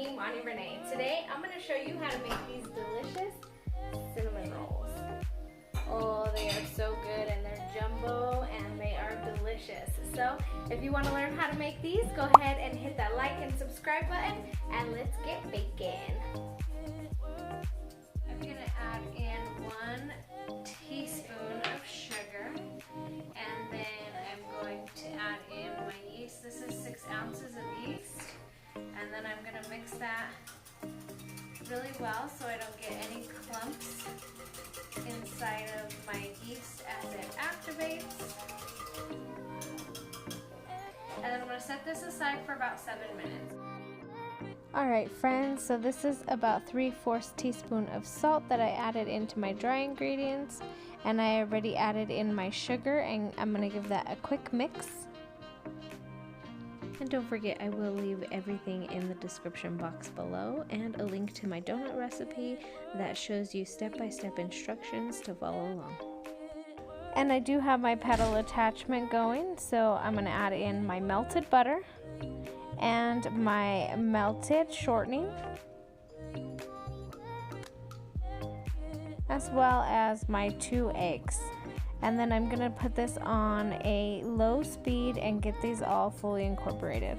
me, MONI Renee. Today I'm going to show you how to make these delicious cinnamon rolls. Oh, they are so good and they're jumbo and they are delicious. So if you want to learn how to make these, go ahead and hit that like and subscribe button and let's get baking. I'm going to add in 1 teaspoon of sugar and then I'm going to add in my yeast. This is 6 ounces of yeast. And then I'm going to mix that really well so I don't get any clumps inside of my yeast as it activates. And then I'm going to set this aside for about 7 minutes. Alright friends, so this is about 3/4 teaspoon of salt that I added into my dry ingredients. And I already added in my sugar and I'm going to give that a quick mix. And don't forget, I will leave everything in the description box below and a link to my donut recipe that shows you step-by-step instructions to follow along. And I do have my pedal attachment going, so I'm going to add in my melted butter and my melted shortening, as well as my 2 eggs. And then I'm going to put this on a low speed and get these all fully incorporated.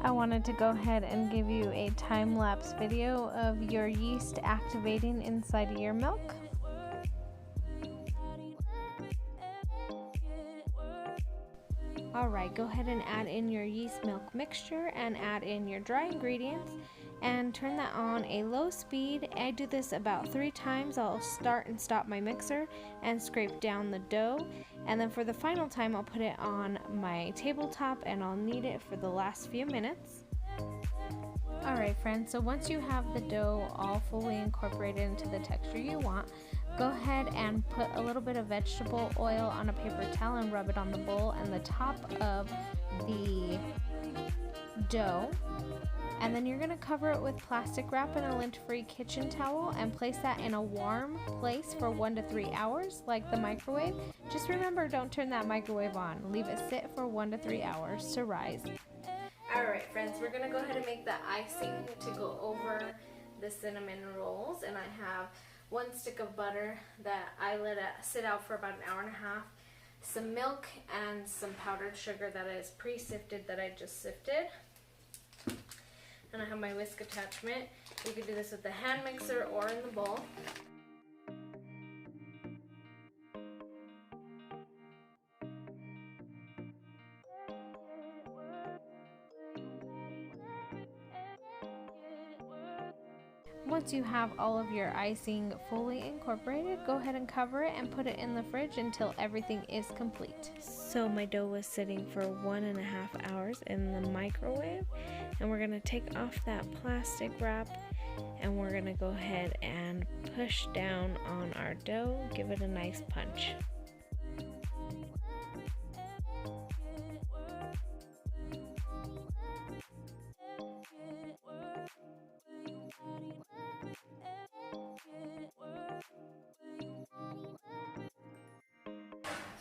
I wanted to go ahead and give you a time-lapse video of your yeast activating inside of your milk. Alright, go ahead and add in your yeast milk mixture and add in your dry ingredients and turn that on a low speed. I do this about 3 times. I'll start and stop my mixer and scrape down the dough, and then for the final time I'll put it on my tabletop and I'll knead it for the last few minutes. Alright friends, so once you have the dough all fully incorporated into the texture you want, go ahead and put a little bit of vegetable oil on a paper towel and rub it on the bowl and the top of the dough. And then you're going to cover it with plastic wrap and a lint-free kitchen towel and place that in a warm place for 1 to 3 hours, like the microwave. Just remember, don't turn that microwave on. Leave it sit for 1 to 3 hours to rise. Alright friends, we're going to go ahead and make the icing to go over the cinnamon rolls. And I have 1 stick of butter that I let it sit out for about 1.5 hours, some milk, and some powdered sugar that is pre-sifted that I just sifted. And I have my whisk attachment. You can do this with the hand mixer or in the bowl. Once you have all of your icing fully incorporated, go ahead and cover it and put it in the fridge until everything is complete. So my dough was sitting for 1.5 hours in the microwave, and we're going to take off that plastic wrap and we're going to go ahead and push down on our dough, give it a nice punch.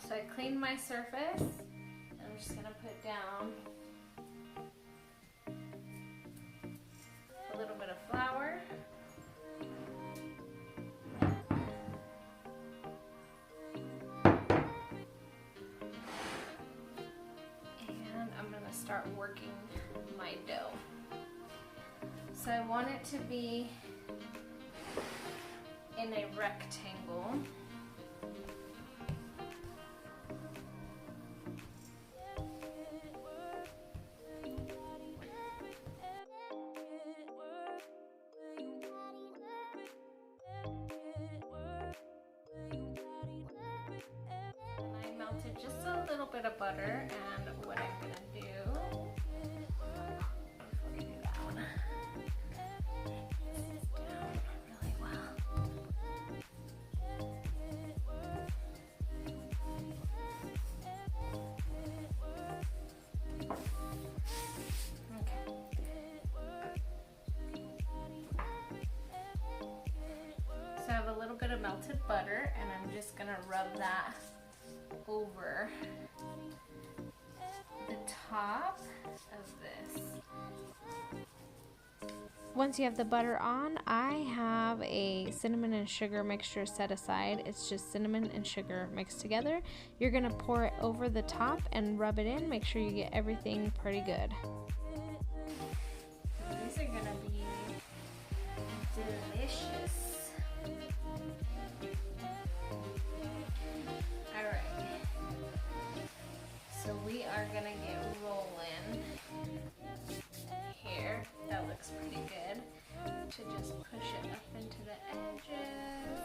So I cleaned my surface, and I'm just going to put down a little bit of flour, and I'm going to start working my dough. So I want it to be in a rectangle. Just a little bit of butter, and what I'm going to do, before we do that one, this is down really well. Okay. So I have a little bit of melted butter, and I'm just going to rub that over the top of this. once you have the butter on, I have a cinnamon and sugar mixture set aside. It's just cinnamon and sugar mixed together. You're gonna pour it over the top and rub it in. Make sure you get everything pretty good. These are gonna be delicious. Alright, so we are gonna get rolling here. That looks pretty good. To just push it up into the edges.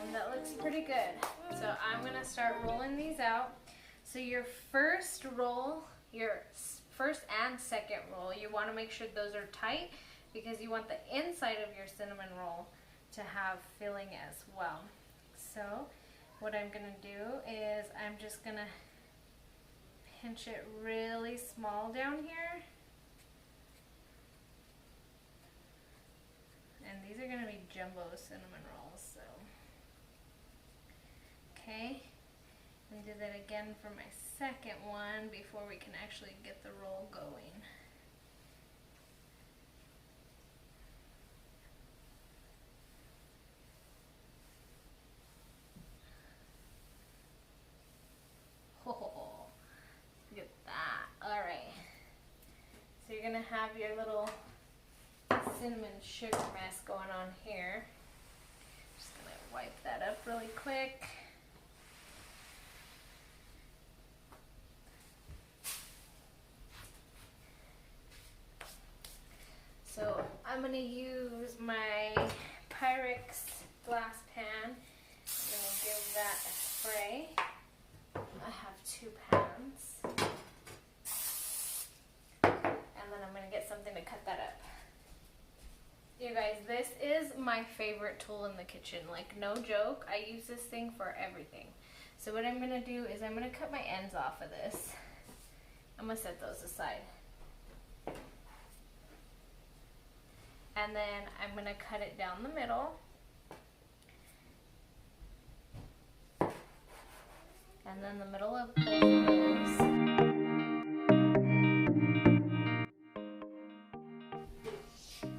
And that looks pretty good. So I'm gonna start rolling these out. So your first roll, your first and second roll, you want to make sure those are tight because you want the inside of your cinnamon roll to have filling as well. So what I'm gonna do is I'm just gonna pinch it really small down here. And these are gonna be jumbo cinnamon rolls, so. Okay, and do that again for my second one before we can actually get the roll going. Oh, look at that. All right, so you're gonna have your little cinnamon sugar mess going on here. Just gonna wipe that up really quick. So I'm gonna use my Pyrex glass pan. I'm gonna give that a spray. I have 2 pans. And then I'm gonna get something to cut that up. You guys, this is my favorite tool in the kitchen. Like, no joke, I use this thing for everything. So what I'm gonna do is I'm gonna cut my ends off of this. I'm gonna set those aside. And then I'm gonna cut it down the middle. And then the middle of both of those.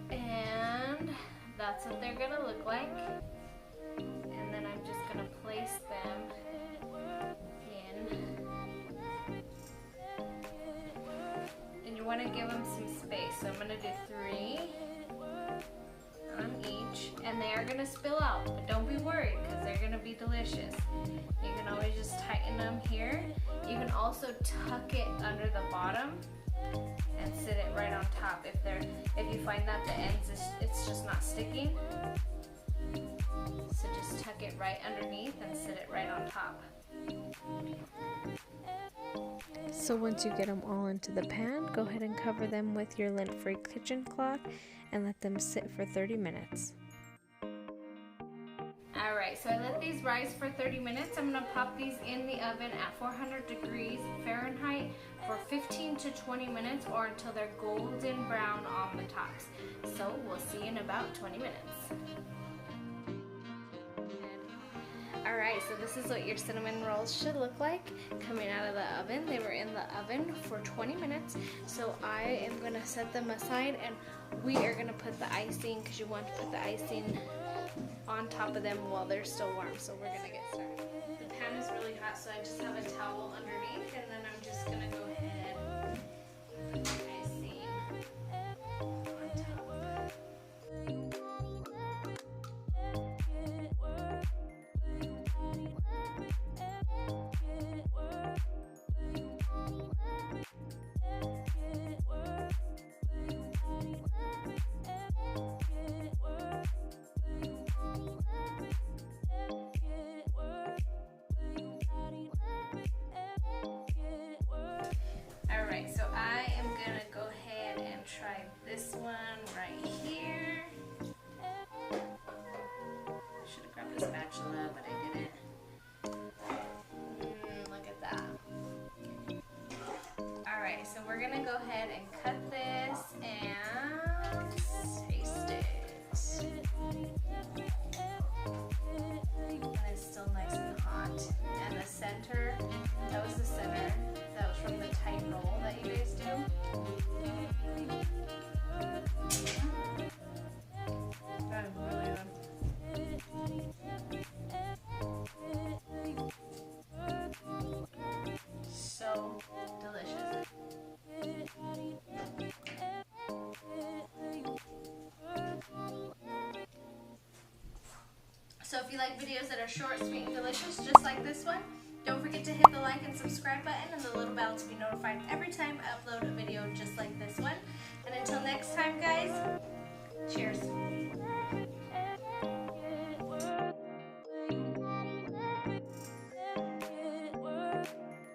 And that's what they're gonna look like. And then I'm just gonna place them in. And you wanna give them some space. So I'm gonna do 3 on each, and they are going to spill out, but don't be worried because they're going to be delicious. You can always just tighten them here. You can also tuck it under the bottom and sit it right on top if you find that the ends it's just not sticking. So just tuck it right underneath and sit it right on top. So once you get them all into the pan, go ahead and cover them with your lint-free kitchen cloth and let them sit for 30 minutes. Alright, so I let these rise for 30 minutes. I'm going to pop these in the oven at 400 degrees Fahrenheit for 15 to 20 minutes or until they're golden brown on the tops. So we'll see you in about 20 minutes. Alright, so this is what your cinnamon rolls should look like coming out of the oven. They were in the oven for 20 minutes, so I am going to set them aside and we are going to put the icing, because you want to put the icing on top of them while they're still warm, so we're going to get started. The pan is really hot, so I just have a towel underneath, and then I'm just going to go ahead and put the icing on top. Alright, so I am going to go ahead and try this one right here. I should have grabbed a spatula, but I didn't. Look at that. Alright, so we're going to go ahead and cut this and taste it. And it's still nice and hot. And the center, that was the center. That was from the tight roll that you guys do. So if you like videos that are short, sweet, and delicious, just like this one, don't forget to hit the like and subscribe button and the little bell to be notified every time I upload a video just like this one. And until next time, guys, cheers.